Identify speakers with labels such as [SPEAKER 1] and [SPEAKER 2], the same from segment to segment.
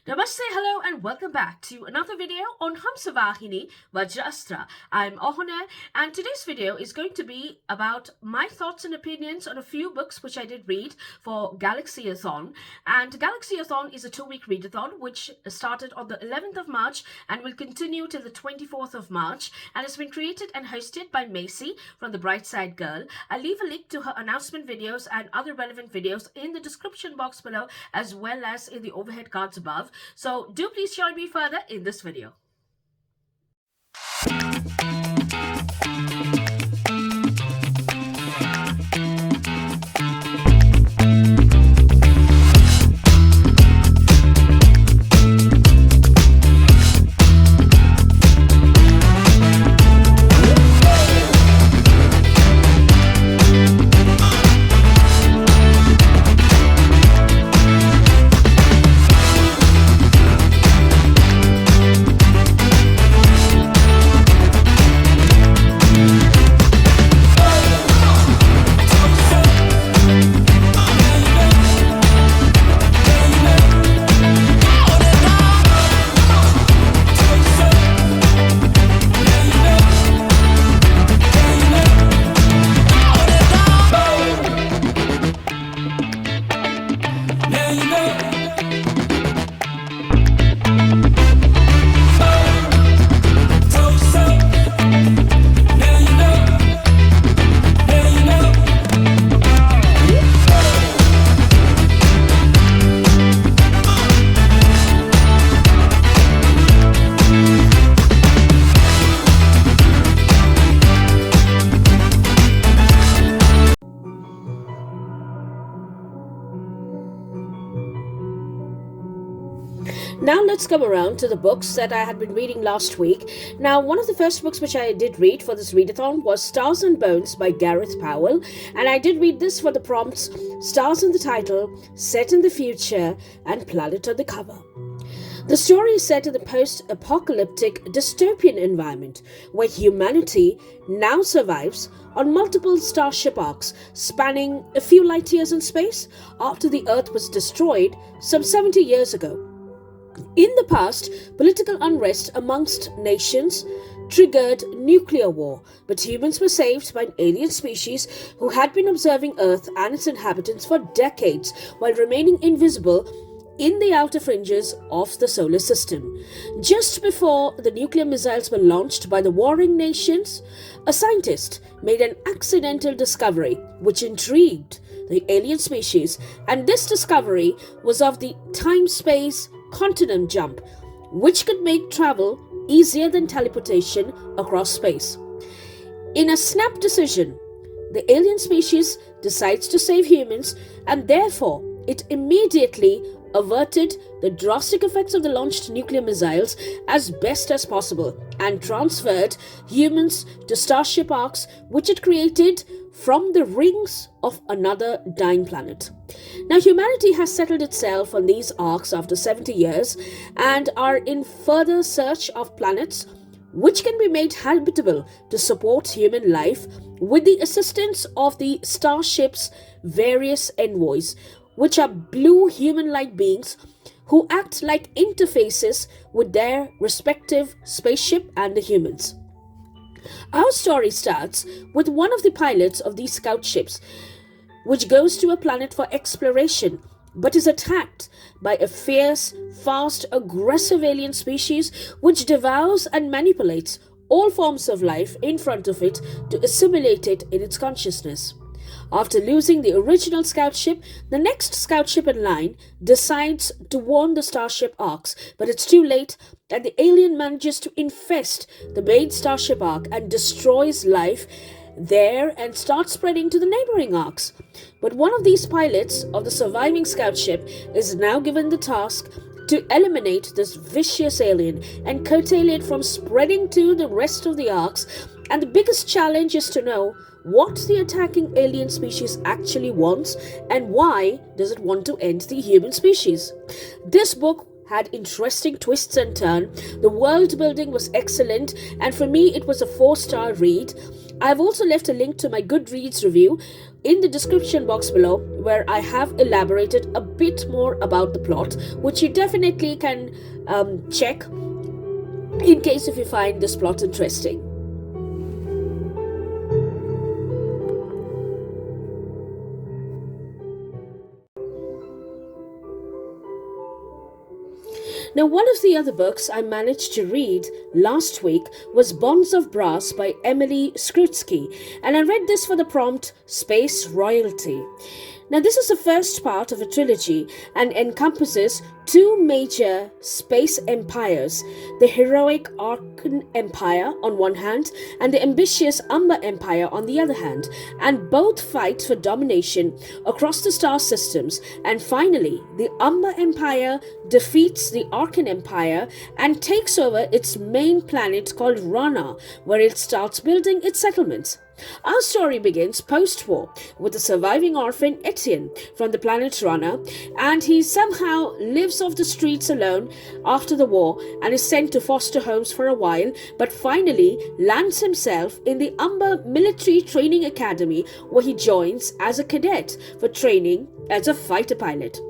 [SPEAKER 1] Namaste, hello, and welcome back to another video on Hamsavahini, Vajraasthra. I'm Awhona, and today's video is going to be about my thoughts and opinions on a few books which I did read for Galaxyathon. And Galaxyathon is a 2-week readathon which started on the 11th of March and will continue till the 24th of March, and has been created and hosted by Maci from The Bright Side Girl. I'll leave a link to her announcement videos and other relevant videos in the description box below, as well as in the overhead cards above. So do please join me further in this video. Now let's come around to the books that I had been reading last week. Now, one of the first books which I did read for this readathon was Stars and Bones by Gareth Powell, and I did read this for the prompts Stars in the title, Set in the Future, and Planet on the cover. The story is set in the post-apocalyptic dystopian environment where humanity now survives on multiple starship arcs spanning a few light years in space after the Earth was destroyed some 70 years ago. In the past, political unrest amongst nations triggered nuclear war, but humans were saved by an alien species who had been observing Earth and its inhabitants for decades while remaining invisible in the outer fringes of the solar system. Just before the nuclear missiles were launched by the warring nations, a scientist made an accidental discovery which intrigued the alien species, and this discovery was of the time-space continent jump, which could make travel easier than teleportation across space. In a snap decision, the alien species decides to save humans, and therefore it immediately averted the drastic effects of the launched nuclear missiles as best as possible and transferred humans to starship arcs which it created from the rings of another dying planet. Now, humanity has settled itself on these arcs after 70 years and are in further search of planets which can be made habitable to support human life with the assistance of the starship's various envoys, which are blue human-like beings who act like interfaces with their respective spaceship and the humans. Our story starts with one of the pilots of these scout ships, which goes to a planet for exploration, but is attacked by a fierce, fast, aggressive alien species which devours and manipulates all forms of life in front of it to assimilate it in its consciousness. After losing the original scout ship, the next scout ship in line decides to warn the starship arcs, but it's too late, and the alien manages to infest the main starship arc and destroys life there and starts spreading to the neighboring arcs. But one of these pilots of the surviving scout ship is now given the task to eliminate this vicious alien and curtail it from spreading to the rest of the arcs, and the biggest challenge is to know what the attacking alien species actually wants and why does it want to end the human species. This book had interesting twists and turns. The world building was excellent, and for me it was a 4-star read. I've also left a link to my GoodReads review in the description box below, where I have elaborated a bit more about the plot, which you definitely can check in case if you find this plot interesting. Now, one of the other books I managed to read last week was Bonds of Brass by Emily Skrutskie, and I read this for the prompt Space Royalty. Now, this is the first part of a trilogy and encompasses two major space empires, the heroic Arkan Empire on one hand and the ambitious Umber Empire on the other hand, and both fight for domination across the star systems. And finally, the Umber Empire defeats the Arkan Empire and takes over its main planet called Rana, where it starts building its settlements. Our story begins post-war with the surviving orphan Etienne from the planet Rana, and he somehow lives off the streets alone after the war and is sent to foster homes for a while, but finally lands himself in the Umber Military Training Academy, where he joins as a cadet for training as a fighter pilot.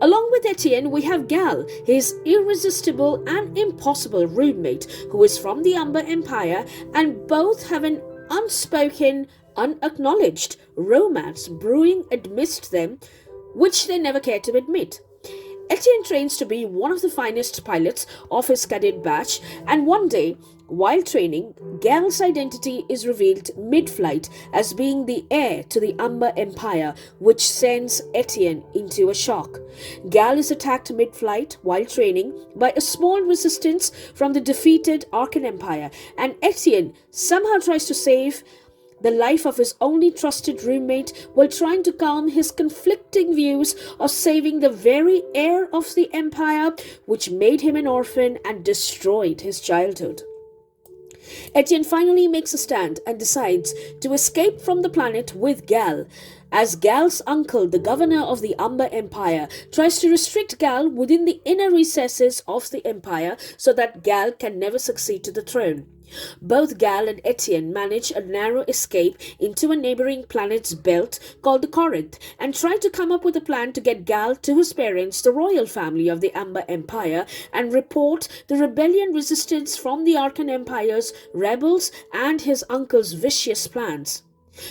[SPEAKER 1] Along with Etienne, we have Gal, his irresistible and impossible roommate, who is from the Umber Empire, and both have an unspoken, unacknowledged romance brewing amidst them, which they never care to admit. Etienne trains to be one of the finest pilots of his cadet batch, and one day, while training, Gal's identity is revealed mid-flight as being the heir to the Umber Empire, which sends Etienne into a shock. Gal is attacked mid-flight while training by a small resistance from the defeated Arkan Empire, and Etienne somehow tries to save the life of his only trusted roommate while trying to calm his conflicting views of saving the very heir of the empire, which made him an orphan and destroyed his childhood. Etienne finally makes a stand and decides to escape from the planet with Gal, as Gal's uncle, the governor of the Umber Empire, tries to restrict Gal within the inner recesses of the empire so that Gal can never succeed to the throne. Both Gal and Etienne manage a narrow escape into a neighboring planet's belt called the Corinth and try to come up with a plan to get Gal to his parents, the royal family of the Umber Empire, and report the rebellion resistance from the Arkan Empire's rebels and his uncle's vicious plans.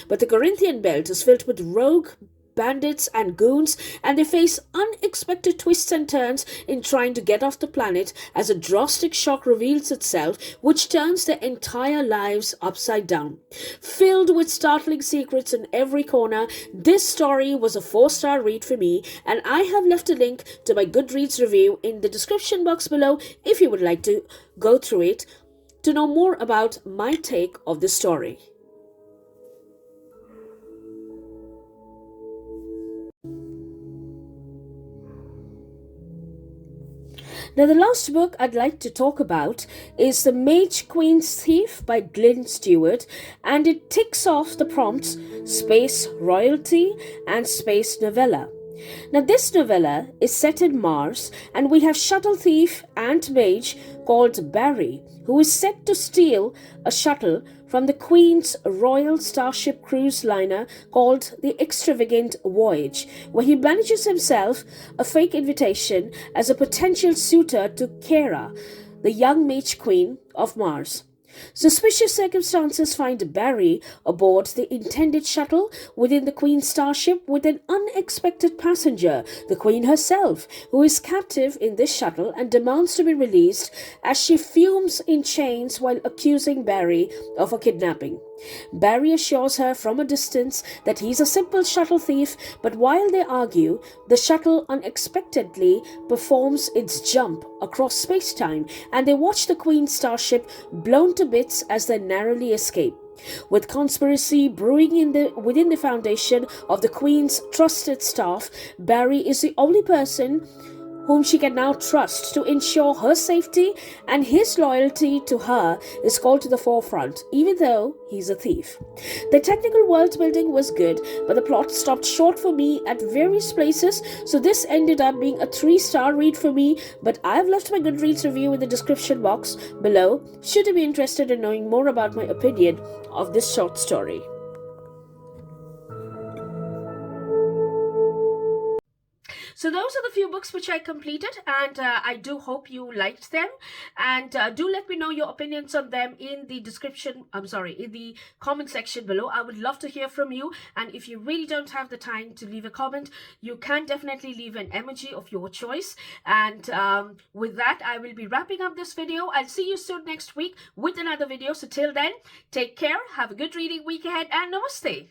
[SPEAKER 1] But the Corinthian belt is filled with rogue bandits and goons, and they face unexpected twists and turns in trying to get off the planet as a drastic shock reveals itself, which turns their entire lives upside down. Filled with startling secrets in every corner, this story was a 4-star read for me, and I have left a link to my GoodReads review in the description box below if you would like to go through it to know more about my take of the story. Now, the last book I'd like to talk about is The Mage-Queen's Thief by Glynn Stewart, and it ticks off the prompts Space Royalty and Space Novella. Now, this novella is set in Mars, and we have shuttle thief and mage called Barry, who is set to steal a shuttle from the Queen's Royal Starship cruise liner called the Extravagant Voyage, where he manages himself a fake invitation as a potential suitor to Kara, the young Mage-Queen of Mars. Suspicious circumstances find Barry aboard the intended shuttle within the Queen's starship with an unexpected passenger, the Queen herself, who is captive in this shuttle and demands to be released as she fumes in chains while accusing Barry of a kidnapping. Barry assures her from a distance that he's a simple shuttle thief, but while they argue, the shuttle unexpectedly performs its jump across space-time, and they watch the Queen's starship blown to bits as they narrowly escape. With conspiracy brewing within the foundation of the Queen's trusted staff, Barry is the only person whom she can now trust to ensure her safety, and his loyalty to her is called to the forefront, even though he's a thief. The technical world building was good, but the plot stopped short for me at various places, so this ended up being a 3-star read for me, but I've left my GoodReads review in the description box below should you be interested in knowing more about my opinion of this short story. So those are the few books which I completed, and I do hope you liked them, and do let me know your opinions on them in the in the comment section below. I would love to hear from you, and if you really don't have the time to leave a comment, you can definitely leave an emoji of your choice. And with that, I will be wrapping up this video. I'll see you soon next week with another video. So till then, take care, have a good reading week ahead, and namaste.